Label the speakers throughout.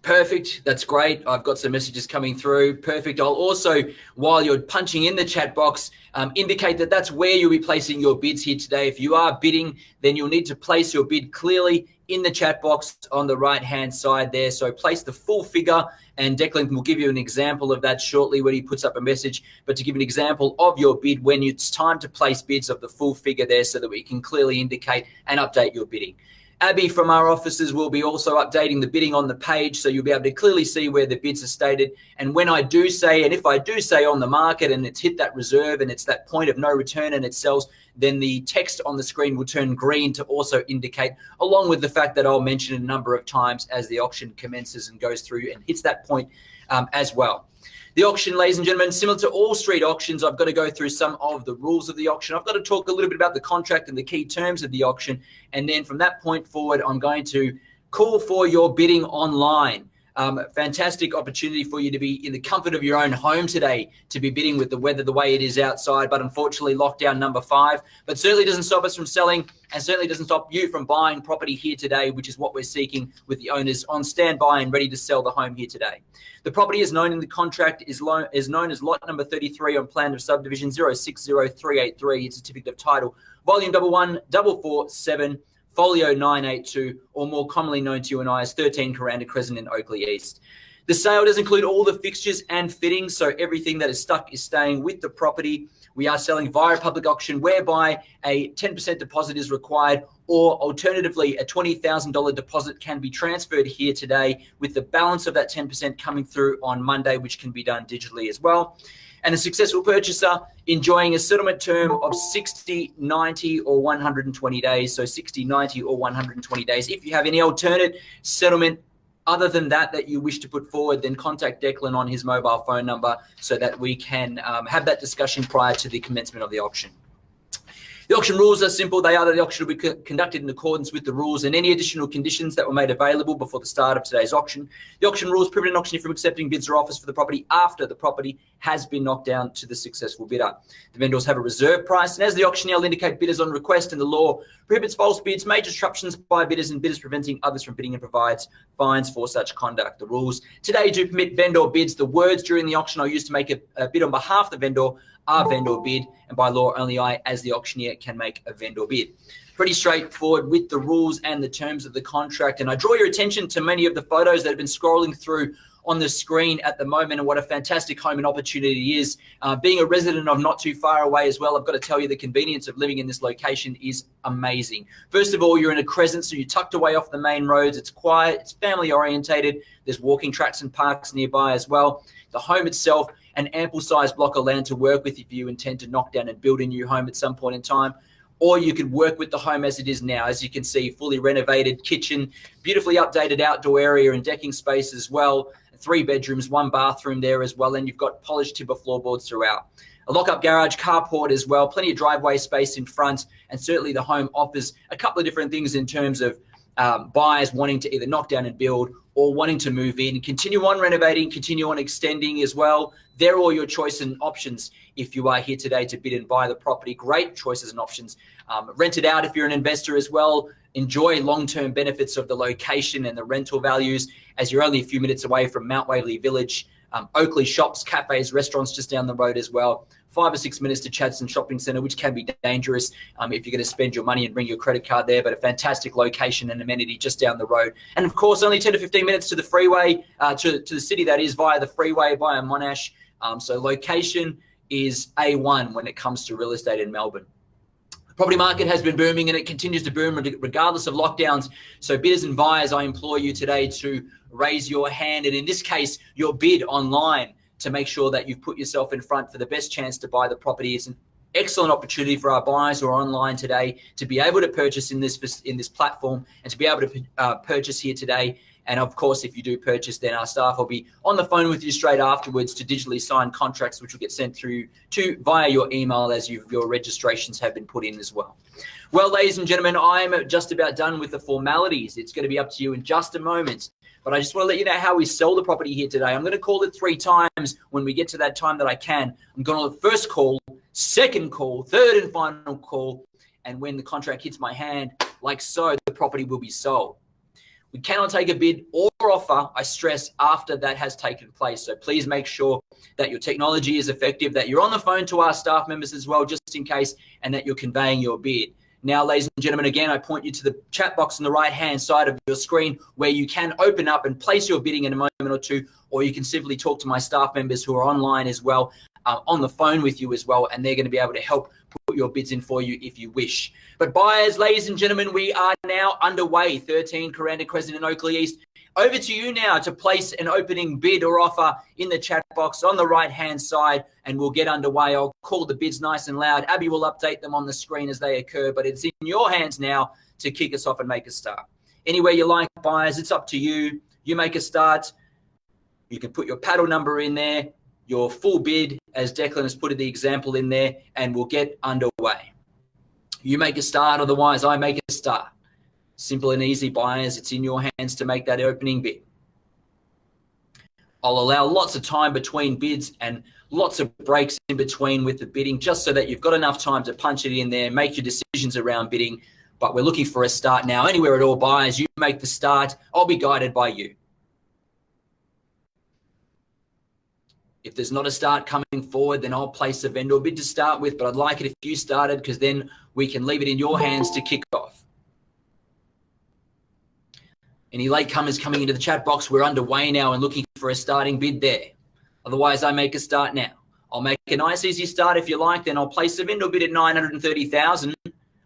Speaker 1: Perfect. That's great. I've got some messages coming through. Perfect. I'll also, while you're punching in the chat box, indicate that that's where you'll be placing your bids here today. If you are bidding, then you'll need to place your bid clearly in the chat box on the right-hand side there. So place the full figure, and Declan will give you an example of that shortly when he puts up a message. But to give an example of your bid when it's time to place bids of the full figure there so that we can clearly indicate and update your bidding. Abby from our offices will be also updating the bidding on the page, so you'll be able to clearly see where the bids are stated. And when I do say, and if I do say on the market and it's hit that reserve and it's that point of no return and it sells, then the text on the screen will turn green to also indicate, along with the fact that I'll mention it a number of times as the auction commences and goes through and hits that point as well. The auction, ladies and gentlemen, similar to all street auctions, I've got to go through some of the rules of the auction. I've got to talk a little bit about the contract and the key terms of the auction. And then from that point forward, I'm going to call for your bidding online. Fantastic opportunity for you to be in the comfort of your own home today, to be bidding with the weather the way it is outside, but unfortunately lockdown number 5. But certainly doesn't stop us from selling, and certainly doesn't stop you from buying property here today, which is what we're seeking with the owners on standby and ready to sell the home here today. The property is known in the contract is known as lot number 33 on plan of subdivision 060383, certificate of title, volume 11447. Folio 982, or more commonly known to you and I as 13 Kuranda Crescent in Oakleigh East. The sale does include all the fixtures and fittings, so everything that is stuck is staying with the property. We are selling via public auction, whereby a 10% deposit is required, or alternatively, a $20,000 deposit can be transferred here today, with the balance of that 10% coming through on Monday, which can be done digitally as well. And a successful purchaser enjoying a settlement term of 60, 90, or 120 days. So 60, 90, or 120 days. If you have any alternate settlement other than that you wish to put forward, then contact Declan on his mobile phone number so that we can have that discussion prior to the commencement of the auction. The auction rules are simple. They are that the auction will be conducted in accordance with the rules and any additional conditions that were made available before the start of today's auction. The auction rules prohibit an auctioneer from accepting bids or offers for the property after the property has been knocked down to the successful bidder. The vendors have a reserve price, and as the auctioneer will indicate bidders on request, and the law prohibits false bids, major disruptions by bidders, and bidders preventing others from bidding, and provides fines for such conduct. The rules today do permit vendor bids. The words during the auction are used to make a bid on behalf of the vendor are vendor bid, and by law only I, as the auctioneer, can make a vendor bid. Pretty straightforward with the rules and the terms of the contract. And I draw your attention to many of the photos that have been scrolling through on the screen at the moment, and what a fantastic home and opportunity it is. Being a resident of not too far away as well, I've got to tell you the convenience of living in this location is amazing. First of all, you're in a crescent, so you're tucked away off the main roads. It's quiet, it's family orientated. There's walking tracks and parks nearby as well. The home itself, an ample sized block of land to work with if you intend to knock down and build a new home at some point in time. Or you could work with the home as it is now. As you can see, fully renovated kitchen, beautifully updated outdoor area and decking space as well. 3 bedrooms, 1 bathroom there as well. And you've got polished timber floorboards throughout. A lock-up garage, carport as well, plenty of driveway space in front. And certainly the home offers a couple of different things in terms of buyers wanting to either knock down and build, or wanting to move in, continue on renovating, continue on extending as well. They're all your choice and options if you are here today to bid and buy the property. Great choices and options. Rent it out if you're an investor as well. Enjoy long-term benefits of the location and the rental values, as you're only a few minutes away from Mount Waverley Village, Oakleigh shops, cafes, restaurants just down the road as well. 5 or 6 minutes to Chadstone Shopping Centre, which can be dangerous if you're going to spend your money and bring your credit card there, but a fantastic location and amenity just down the road. And of course, only 10 to 15 minutes to the freeway, to the city, that is, via the freeway, via Monash. So location is A1 when it comes to real estate in Melbourne. The property market has been booming, and it continues to boom regardless of lockdowns. So bidders and buyers, I implore you today to raise your hand, and in this case, your bid online, to make sure that you've put yourself in front for the best chance to buy the property. It's an excellent opportunity for our buyers who are online today to be able to purchase in this platform, and to be able to purchase here today. And of course, if you do purchase, then our staff will be on the phone with you straight afterwards to digitally sign contracts, which will get sent through via your email as your registrations have been put in as well. Well, ladies and gentlemen, I'm just about done with the formalities. It's going to be up to you in just a moment. But I just want to let you know how we sell the property here today. I'm going to call it 3 times when we get to that time that I can. I'm going to first call, second call, third and final call. And when the contract hits my hand, like so, the property will be sold. We cannot take a bid or offer, I stress, after that has taken place. So please make sure that your technology is effective, that you're on the phone to our staff members as well, just in case, and that you're conveying your bid. Now, ladies and gentlemen, again, I point you to the chat box on the right-hand side of your screen where you can open up and place your bidding in a moment or two, or you can simply talk to my staff members who are online as well, on the phone with you as well, and they're going to be able to help put your bids in for you if you wish. But buyers, ladies and gentlemen, we are now underway. 13 Kuranda Crescent in Oakleigh East. Over to you now to place an opening bid or offer in the chat box on the right-hand side, and we'll get underway. I'll call the bids nice and loud. Abby will update them on the screen as they occur, but it's in your hands now to kick us off and make a start. Anywhere you like, buyers, it's up to you. You make a start. You can put your paddle number in there, your full bid, as Declan has put the example in there, and we'll get underway. You make a start, otherwise I make a start. Simple and easy, buyers. It's in your hands to make that opening bid. I'll allow lots of time between bids and lots of breaks in between with the bidding, just so that you've got enough time to punch it in there, make your decisions around bidding. But we're looking for a start now. Anywhere at all, buyers, you make the start. I'll be guided by you. If there's not a start coming forward, then I'll place a vendor bid to start with, but I'd like it if you started, because then we can leave it in your hands to kick off. Any latecomers coming into the chat box, we're underway now and looking for a starting bid there. Otherwise, I make a start now. I'll make a nice, easy start if you like, then I'll place a vendor bid at 930,000.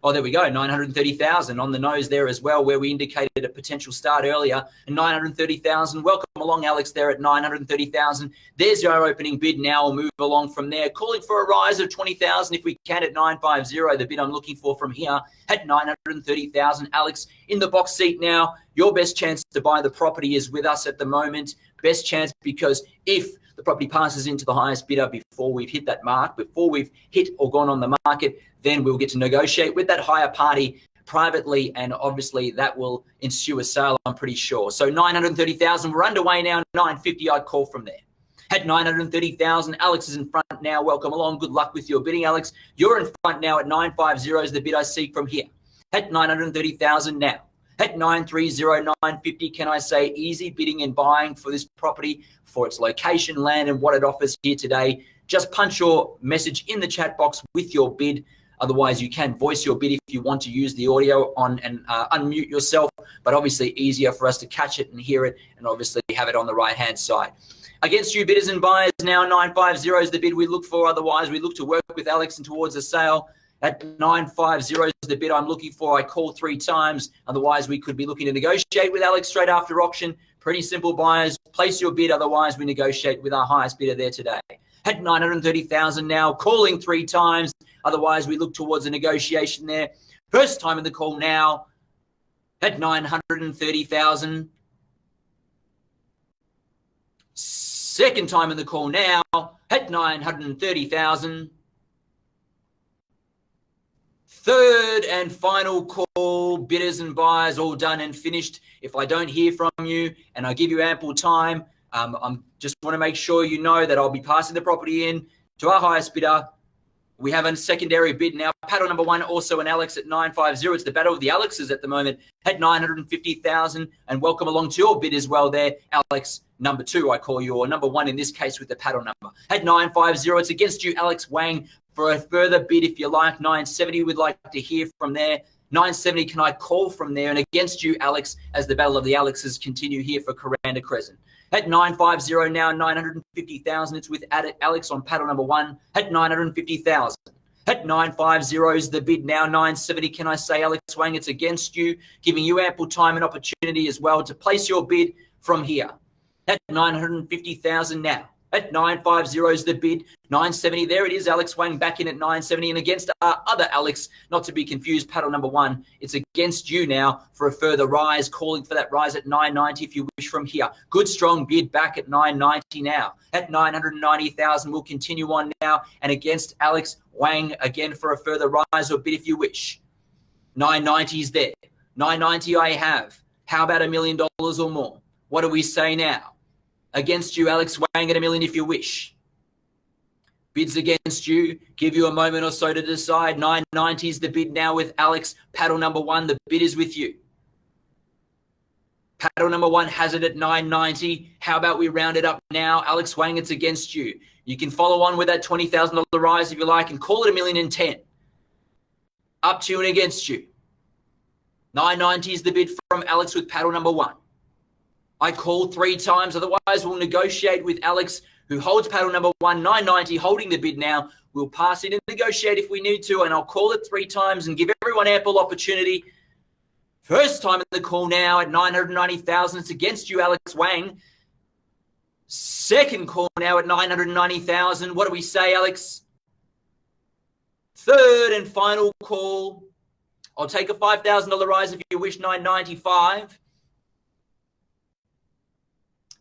Speaker 1: Oh, there we go, 930,000 on the nose there as well, where we indicated a potential start earlier. And 930,000, welcome along, Alex, there at 930,000. There's your opening bid. Now we'll move along from there. Calling for a rise of 20,000 if we can at 950, the bid I'm looking for from here at 930,000. Alex, in the box seat now. Your best chance to buy the property is with us at the moment. Best chance, because if the property passes into the highest bidder before we've hit that mark, before we've hit or gone on the market, then we'll get to negotiate with that higher party privately, and obviously that will ensue a sale, I'm pretty sure. So 930,000, we're underway now. 950, I'd call from there. At 930,000, Alex is in front now. Welcome along. Good luck with your bidding, Alex. You're in front now at 950 is the bid I seek from here. At 930,000 now. At 930, 950, can I say easy bidding and buying for this property, for its location, land, and what it offers here today? Just punch your message in the chat box with your bid. Otherwise, you can voice your bid if you want to use the audio on and unmute yourself, but obviously easier for us to catch it and hear it, and obviously have it on the right-hand side. Against you, bidders and buyers, now 950 is the bid we look for. Otherwise, we look to work with Alex and towards a sale. At 950 is the bid I'm looking for. I call 3 times. Otherwise, we could be looking to negotiate with Alex straight after auction. Pretty simple, buyers. Place your bid. Otherwise, we negotiate with our highest bidder there today. At 930,000 now, calling 3 times. Otherwise, we look towards a negotiation there. First time in the call now at 930,000. Second time in the call now at 930,000. Third and final call, bidders and buyers, all done and finished. If I don't hear from you and I give you ample time, I'm just want to make sure you know that I'll be passing the property in to our highest bidder. We have a secondary bid now. Paddle number 1, also an Alex at 950. It's the battle of the Alexes at the moment at 950,000. And welcome along to your bid as well there, Alex number 2, I call you, or number 1 in this case with the paddle number. At 950, it's against you, Alex Wang, for a further bid if you like. 970, we'd like to hear from there. 970, can I call from there? And against you, Alex, as the battle of the Alexes continue here for Kuranda Crescent. At 950 now, 950,000. It's with Alex on paddle number 1 at 950,000. At 950 is the bid now. 970, can I say, Alex Wang, it's against you, giving you ample time and opportunity as well to place your bid from here. At 950,000 now. At 950 is the bid. 970, there it is. Alex Wang back in at 970. And against our other Alex, not to be confused, paddle number 1, it's against you now for a further rise, calling for that rise at 990 if you wish from here. Good, strong bid back at 990 now. At 990,000, we'll continue on now. And against Alex Wang, again for a further rise or bid if you wish. 990 is there. 990 I have. How about $1 million or more? What do we say now? Against you, Alex Wang, at $1 million if you wish. Bids against you. Give you a moment or so to decide. 990 is the bid now with Alex. Paddle number 1, the bid is with you. Paddle number 1 has it at 990. How about we round it up now? Alex Wang, it's against you. You can follow on with that $20,000 rise if you like and call it $1,010,000. Up to you and against you. 990 is the bid from Alex with paddle number 1. I called 3 times. Otherwise, we'll negotiate with Alex, who holds paddle number 1, 990, holding the bid now. We'll pass it and negotiate if we need to, and I'll call it 3 times and give everyone ample opportunity. First time in the call now at 990,000. It's against you, Alex Wang. Second call now at 990,000. What do we say, Alex? Third and final call. I'll take a $5,000 rise if you wish, 995.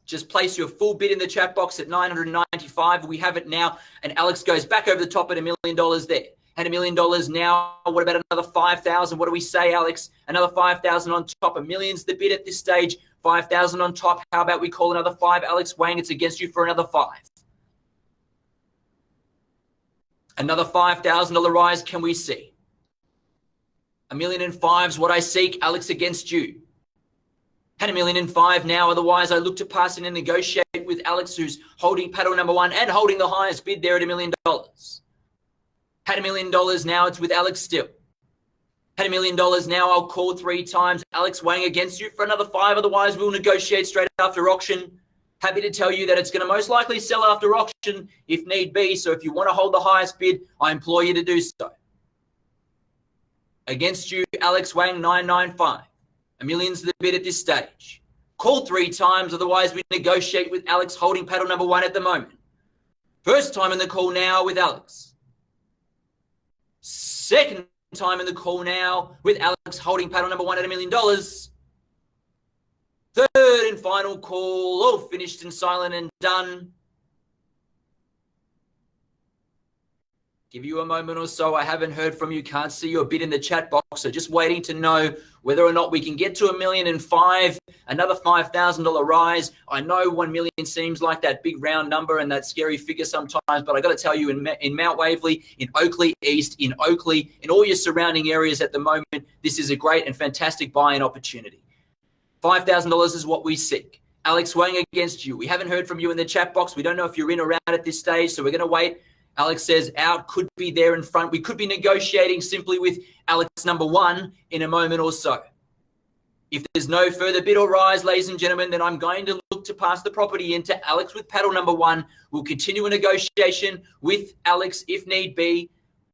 Speaker 1: Just place your full bid in the chat box at 995. We have it now. And Alex goes back over the top at $1 million there. And $1 million now. What about another 5,000? What do we say, Alex? Another 5,000 on top. $1 million's the bid at this stage. 5,000 on top. How about we call another 5? Alex Wang, it's against you for another 5. Another $5,000 rise. Can we see? $1,005,000's what I seek. Alex against you. Had $1,005,000 now. Otherwise, I look to pass in and negotiate with Alex, who's holding paddle number 1 and holding the highest bid there at $1 million. Had $1 million now. It's with Alex still. Had $1 million now. I'll call 3 times. Alex Wang against you for another 5. Otherwise, we'll negotiate straight after auction. Happy to tell you that it's going to most likely sell after auction if need be. So if you want to hold the highest bid, I implore you to do so. Against you, Alex Wang, 995. $1 million's the bid at this stage. Call 3 times. Otherwise, we negotiate with Alex holding paddle number 1 at the moment. First time in the call now with Alex. Second time in the call now with Alex holding paddle number 1 at $1 million. Third and final call, all finished and silent and done. Give you a moment or so. I haven't heard from you. Can't see your bid in the chat box. So just waiting to know whether or not we can get to $1,005,000, another $5,000 rise. I know 1 million seems like that big round number and that scary figure sometimes, but I got to tell you, in Mount Waverley, in Oakleigh East, in Oakleigh, in all your surrounding areas at the moment, this is a great and fantastic buy-in opportunity. $5,000 is what we seek. Alex Wang against you. We haven't heard from you in the chat box. We don't know if you're in or out at this stage, so we're going to wait. Alex says out, could be there in front. We could be negotiating simply with Alex number 1 in a moment or so. If there's no further bid or rise, ladies and gentlemen, then I'm going to look to pass the property into Alex with paddle number 1. We'll continue a negotiation with Alex if need be,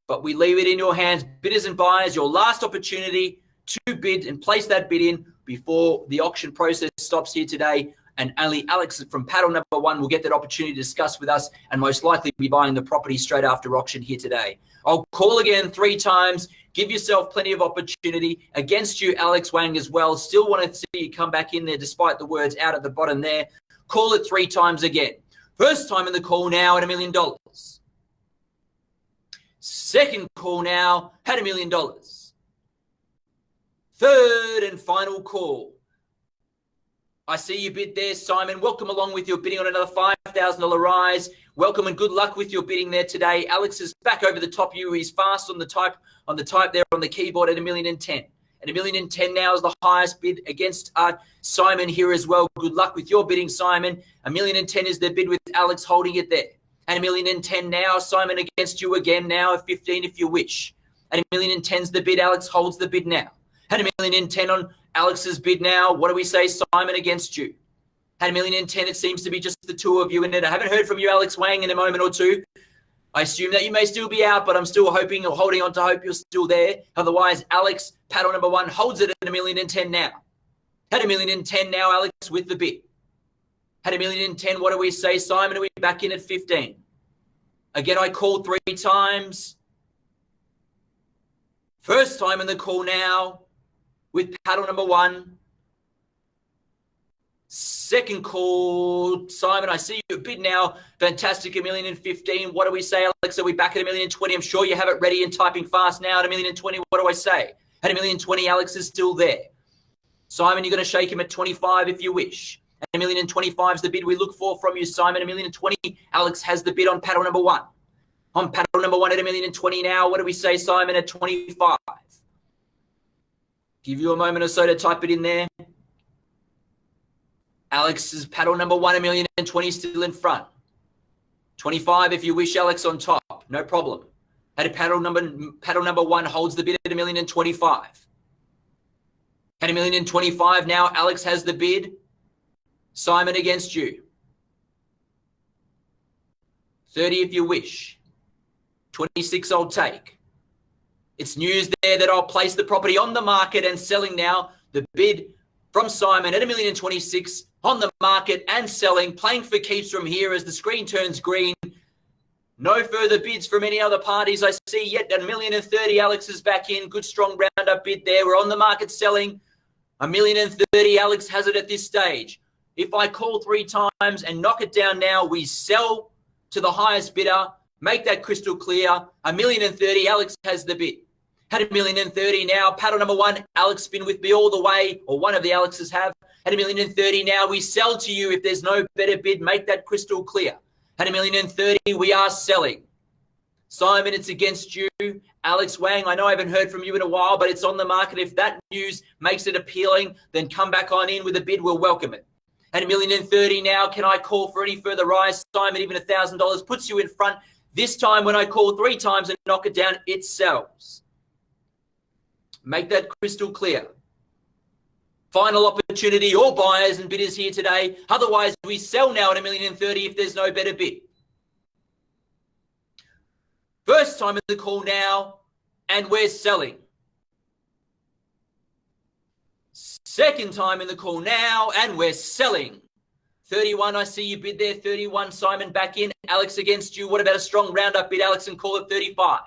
Speaker 1: but we leave it in your hands. Bidders and buyers, your last opportunity to bid and place that bid in before the auction process stops here today. And only Alex from paddle number 1 will get that opportunity to discuss with us and most likely be buying the property straight after auction here today. I'll call again 3 times. Give yourself plenty of opportunity. Against you, Alex Wang, as well. Still want to see you come back in there despite the words out at the bottom there. Call it 3 times again. First time in the call now at $1 million. Second call now at $1 million. Third and final call. I see you bid there, Simon. Welcome along with your bidding on another $5,000 rise. Welcome and good luck with your bidding there today. Alex is back over the top of you. He's fast on the type there on the keyboard at $1,010,000. And $1,010,000 now is the highest bid against Simon here as well. Good luck with your bidding, Simon. $1,010,000 is the bid with Alex holding it there. And $1,010,000 now, Simon against you again now at 15 if you wish. And $1,010,000 is the bid. Alex holds the bid now. Had $1,010,000 on Alex's bid now. What do we say, Simon, against you? Had $1,010,000. It seems to be just the 2 of you in it. I haven't heard from you, Alex Wang, in a moment or 2. I assume that you may still be out, but I'm still hoping or holding on to hope you're still there. Otherwise, Alex, paddle number 1, holds it at $1,010,000 now. Had $1,010,000 now, Alex, with the bid. Had $1,010,000. What do we say, Simon? Are we back in at 15? Again, I called 3 times. First time in the call now with paddle number 1. Second call, Simon, I see you bid now. Fantastic, $1,015,000. What do we say, Alex? Are we back at $1,020,000? I'm sure you have it ready and typing fast now at $1,020,000. What do I say? At $1,020,000, Alex is still there. Simon, you're going to shake him at 25 if you wish. At $1,025,000 is the bid we look for from you, Simon. $1,020,000, Alex has the bid on paddle number 1. On paddle number 1 at $1,020,000 now. What do we say, Simon, at 25? Give you a moment or so to type it in there. Alex's paddle number 1, 1,020,000 still in front. 25 if you wish, Alex on top. No problem. Had a paddle number 1 holds the bid at 1,025,000. Had 1,025,000 now. Alex has the bid. Simon against you. 30 if you wish. 26 I'll take. It's news there that I'll place the property on the market and selling now. The bid from Simon at 1,026,000 on the market and selling, playing for keeps from here as the screen turns green. No further bids from any other parties I see yet. 1,030,000 Alex is back in. Good strong roundup bid there. We're on the market selling. 1,030,000 Alex has it at this stage. If I call 3 times and knock it down now, we sell to the highest bidder. Make that crystal clear. 1,030,000 Alex has the bid. Had 1,030,000 now. Paddle number 1, Alex been with me all the way, or one of the Alexes have. At 1,030,000 now, we sell to you. If there's no better bid, make that crystal clear. At 1,030,000, we are selling. Simon, it's against you. Alex Wang, I know I haven't heard from you in a while, but it's on the market. If that news makes it appealing, then come back on in with a bid. We'll welcome it. At 1,030,000 now, can I call for any further rise? Simon, even $1,000 puts you in front. This time when I call 3 times and knock it down, it sells. Make that crystal clear. Final opportunity, all buyers and bidders here today. Otherwise, we sell now at 1,030,000 if there's no better bid. First time in the call now, and we're selling. Second time in the call now, and we're selling. 31, I see you bid there. 31, Simon back in. Alex against you. What about a strong roundup bid, Alex, and call it 35?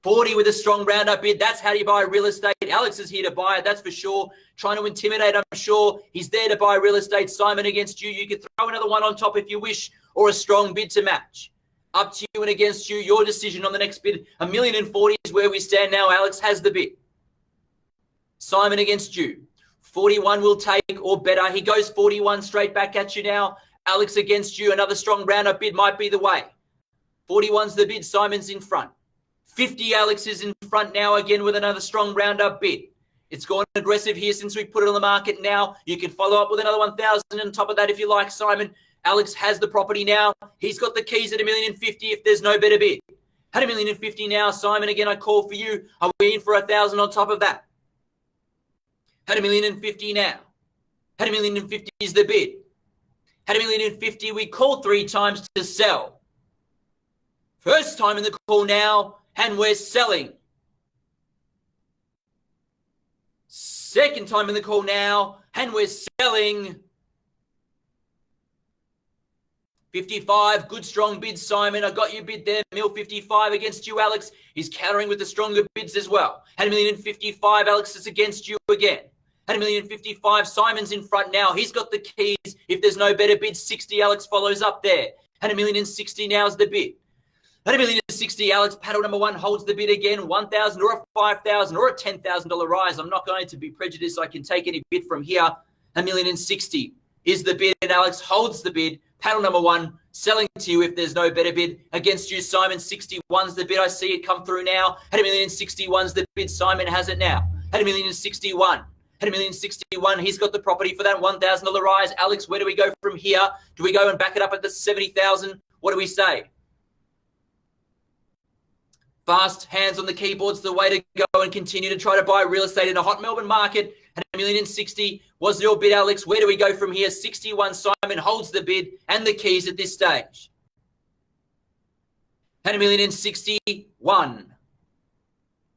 Speaker 1: 40 with a strong roundup bid. That's how you buy real estate. Alex is here to buy it, that's for sure. Trying to intimidate, I'm sure. He's there to buy real estate. Simon against you. You could throw another one on top if you wish, or a strong bid to match. Up to you and against you. Your decision on the next bid. 1,040,000 is where we stand now. Alex has the bid. Simon against you. 41 will take or better. He goes 41 straight back at you now. Alex against you. Another strong roundup bid might be the way. 41's the bid. Simon's in front. 50 Alex is in front now again with another strong roundup bid. It's gone aggressive here since we put it on the market now. You can follow up with another 1,000 on top of that if you like, Simon. Alex has the property now. He's got the keys at 1,050,000 if there's no better bid. At 1,050,000 now, Simon, again, I call for you. Are we in for 1,000 on top of that? At 1,050,000 now. At 1,050,000 is the bid. At 1,050,000, we call 3 times to sell. First time in the call now, and we're selling. Second time in the call now, and we're selling. 55, good strong bid, Simon. I got you bid there. 1,055 against you, Alex. He's countering with the stronger bids as well. At 1,055, Alex is against you again. At 1,055, Simon's in front now. He's got the keys. If there's no better bid, 60, Alex follows up there. At 1,060 now is the bid. At 1,060, Alex, paddle number 1 holds the bid again. 1,000 or a 5,000 or a $10,000 rise. I'm not going to be prejudiced. I can take any bid from here. 1,060 is the bid, and Alex holds the bid. Paddle number 1 selling to you if there's no better bid. Against you, Simon, 61's the bid. I see it come through now. At 1,061's the bid. Simon has it now. At 1,061. At 1,061, he's got the property for that $1,000 rise. Alex, where do we go from here? Do we go and back it up at the 70,000? What do we say? Fast hands on the keyboard's the way to go and continue to try to buy real estate in a hot Melbourne market. At 1,060 was your bid, Alex. Where do we go from here? 61, Simon holds the bid and the keys at this stage. At 1,061.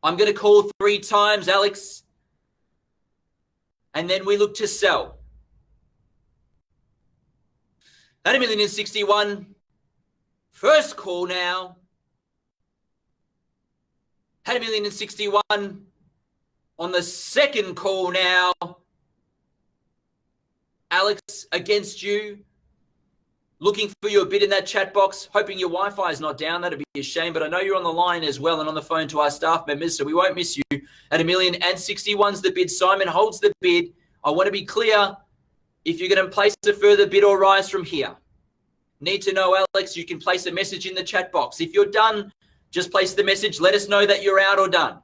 Speaker 1: I'm going to call 3 times, Alex. And then we look to sell. At 1,061. First call now. At 1,061 on the second call now. Alex against you. Looking for your bid in that chat box. Hoping your Wi-Fi is not down. That'd be a shame. But I know you're on the line as well and on the phone to our staff members, so we won't miss you. At 1,061's the bid. Simon holds the bid. I want to be clear. If you're going to place a further bid or rise from here, need to know, Alex, you can place a message in the chat box. If you're done, just place the message. Let us know that you're out or done.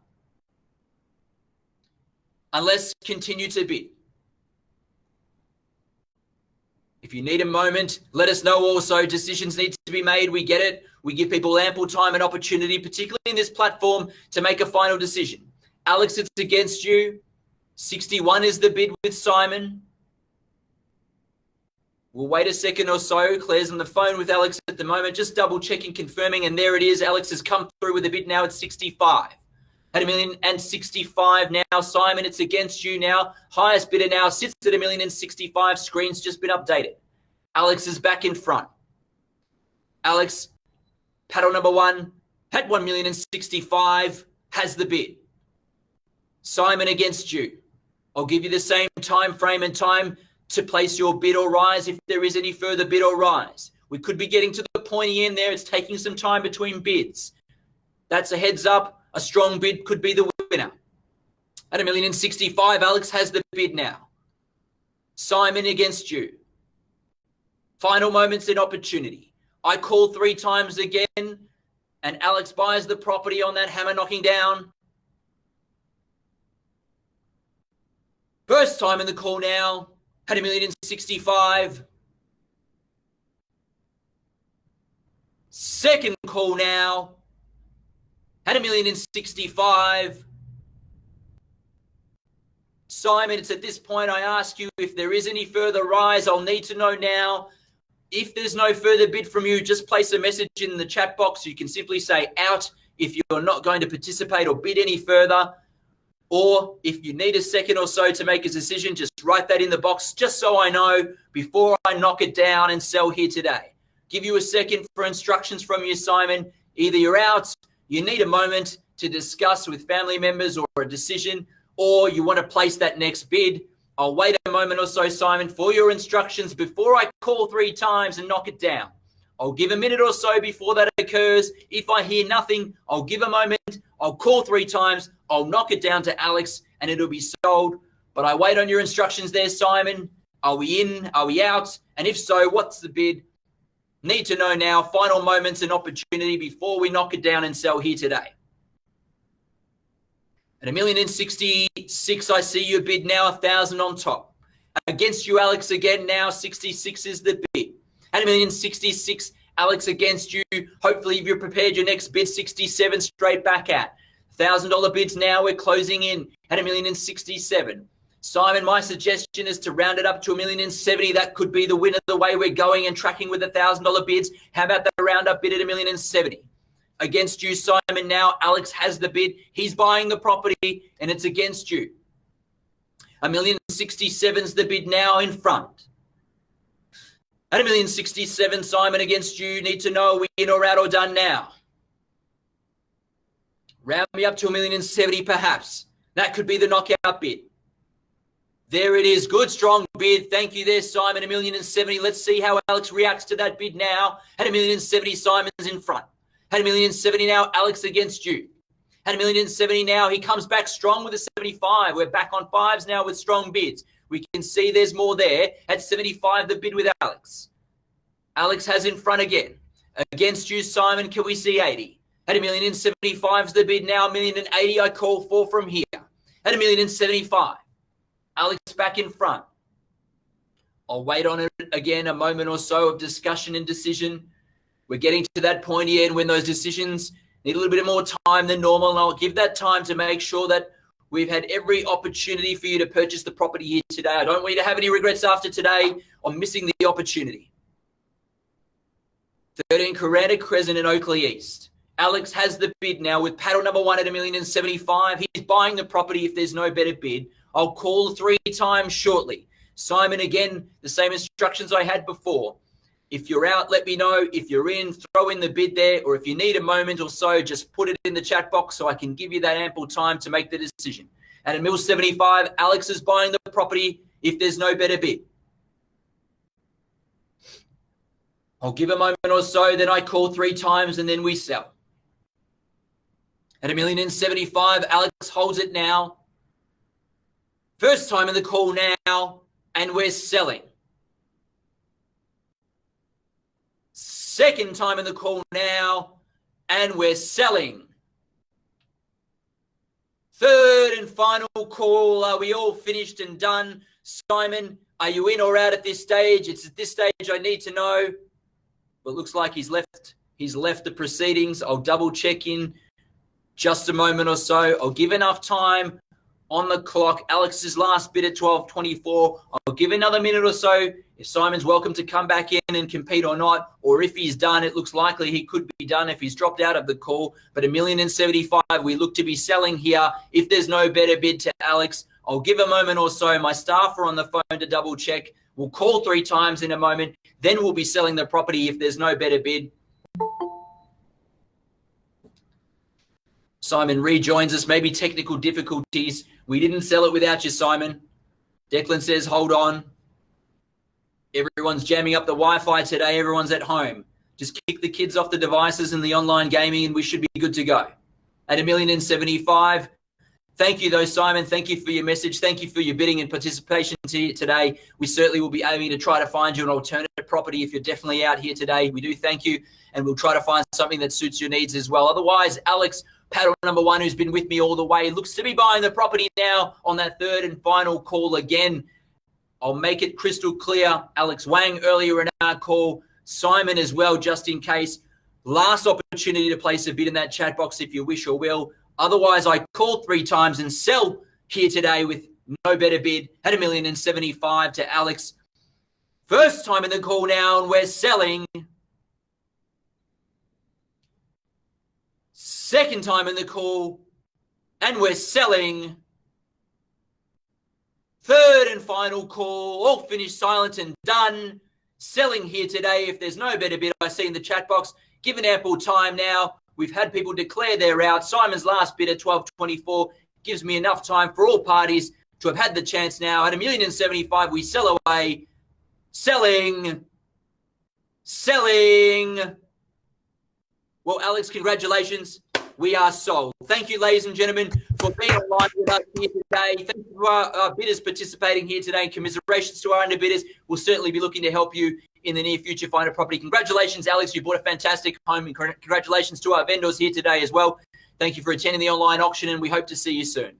Speaker 1: Unless continue to bid. If you need a moment, let us know also. Decisions need to be made. We get it. We give people ample time and opportunity, particularly in this platform, to make a final decision. Alex, it's against you. 61 is the bid with Simon. We'll wait a second or so. Claire's on the phone with Alex at the moment, just double checking, confirming, and there it is. Alex has come through with a bid now at 65. At $1,065,000 now. Simon, it's against you now. Highest bidder now sits at $1,065,000. Screen's just been updated. Alex is back in front. Alex, paddle number one, at $1,065,000, has the bid. Simon against you. I'll give you the same time frame and time to place your bid or rise if there is any further bid or rise. We could be getting to the pointy end there. It's taking some time between bids. That's a heads up. A strong bid could be the winner. At $1,065,000, Alex has the bid now. Simon against you. Final moments in opportunity. I call 3 times again, and Alex buys the property on that hammer knocking down. First time in the call now. At $1,065,000. Second call now. At $1,065,000. Simon, it's at this point I ask you if there is any further rise. I'll need to know now. If there's no further bid from you, just place a message in the chat box. You can simply say out if you're not going to participate or bid any further. Or if you need a second or so to make a decision, just write that in the box just so I know before I knock it down and sell here today. Give you a second for instructions from you, Simon. Either you're out, you need a moment to discuss with family members or a decision, or you want to place that next bid. I'll wait a moment or so, Simon, for your instructions before I call 3 times and knock it down. I'll give a minute or so before that occurs. If I hear nothing, I'll give a moment. I'll call 3 times. I'll knock it down to Alex and it'll be sold. But I wait on your instructions there, Simon. Are we in? Are we out? And if so, what's the bid? Need to know now. Final moments and opportunity before we knock it down and sell here today. At $1,066,000, I see your bid now, 1,000 on top. Against you, Alex, again now, 66 is the bid. At $1,066,000, Alex, against you. Hopefully, if you're prepared, your next bid, 67 straight back at. $1,000 bids now, we're closing in at $1,067,000. Simon, my suggestion is to round it up to $1,070,000. That could be the winner the way we're going and tracking with $1,000 bids. How about the round up bid at $1,070,000? Against you, Simon, now. Alex has the bid. He's buying the property and it's against you. $1,067,000's the bid now in front. At $1,067,000, Simon, against you. Need to know, are we in or out or done now? Round me up to $1,070,000 perhaps. That could be the knockout bid. There it is. Good, strong bid. Thank you there, Simon. $1,070,000. Let's see how Alex reacts to that bid now. At $1,070,000, Simon's in front. At $1,070,000 now, Alex against you. At $1,070,000 now, he comes back strong with a 75. We're back on 5s now with strong bids. We can see there's more there. At 75, the bid with Alex. Alex has in front again. Against you, Simon, can we see 80? At $1,075,000's the bid now. $1,080,000 I call for from here. At $1,075,000. Alex back in front. I'll wait on it again, a moment or so of discussion and decision. We're getting to that pointy end when those decisions need a little bit more time than normal, and I'll give that time to make sure that we've had every opportunity for you to purchase the property here today. I don't want you to have any regrets after today on missing the opportunity. 13 Kuranda Crescent in Oakleigh East. Alex has the bid now with paddle number 1 at $1,075,000. He's buying the property if there's no better bid. I'll call 3 times shortly. Simon, again, the same instructions I had before. If you're out, let me know. If you're in, throw in the bid there. Or if you need a moment or so, just put it in the chat box so I can give you that ample time to make the decision. At $1,075,000, Alex is buying the property if there's no better bid. I'll give a moment or so, then I call 3 times and then we sell. At $1,075,000, Alex holds it now. First time in the call now, and we're selling. Second time in the call now, and we're selling. Third and final call. Are we all finished and done? Simon, Are you in or out at this stage? It's at this stage I need to know. But looks like he's left the proceedings. I'll double check in just a moment or so. I'll give enough time on the clock. Alex's last bid at 12:24. I'll give another minute or so. If Simon's welcome to come back in and compete or not, or if he's done, it looks likely he could be done if he's dropped out of the call. But $1,075,000 we look to be selling here. If there's no better bid to Alex, I'll give a moment or so. My staff are on the phone to double check. We'll call 3 times in a moment. Then we'll be selling the property if there's no better bid. Simon rejoins us. Maybe technical difficulties. We didn't sell it without you, Simon. Declan says, hold on. Everyone's jamming up the Wi-Fi today. Everyone's at home. Just kick the kids off the devices and the online gaming and we should be good to go. At $1,075,000. Thank you, though, Simon. Thank you for your message. Thank you for your bidding and participation today. We certainly will be aiming to try to find you an alternative property if you're definitely out here today. We do thank you, and we'll try to find something that suits your needs as well. Otherwise, Alex, paddle number 1, who's been with me all the way, looks to be buying the property now on that third and final call again. I'll make it crystal clear. Alex Wang earlier in our call. Simon as well, just in case. Last opportunity to place a bid in that chat box if you wish or will. Otherwise, I call 3 times and sell here today with no better bid at $1,075,000 to Alex. First time in the call now, and we're selling. Second time in the call, and we're selling. Third and final call, all finished, silent and done. Selling here today if there's no better bid. I see in the chat box. Given ample time now. We've had people declare they're out. Simon's last bid at 12:24 gives me enough time for all parties to have had the chance now. At $1,075,000, we sell away. Selling. Well, Alex, congratulations. We are sold. Thank you, ladies and gentlemen, for being online with us here today. Thank you to our bidders participating here today. Commiserations to our underbidders. We'll certainly be looking to help you in the near future find a property. Congratulations, Alex. You bought a fantastic home. And congratulations to our vendors here today as well. Thank you for attending the online auction, and we hope to see you soon.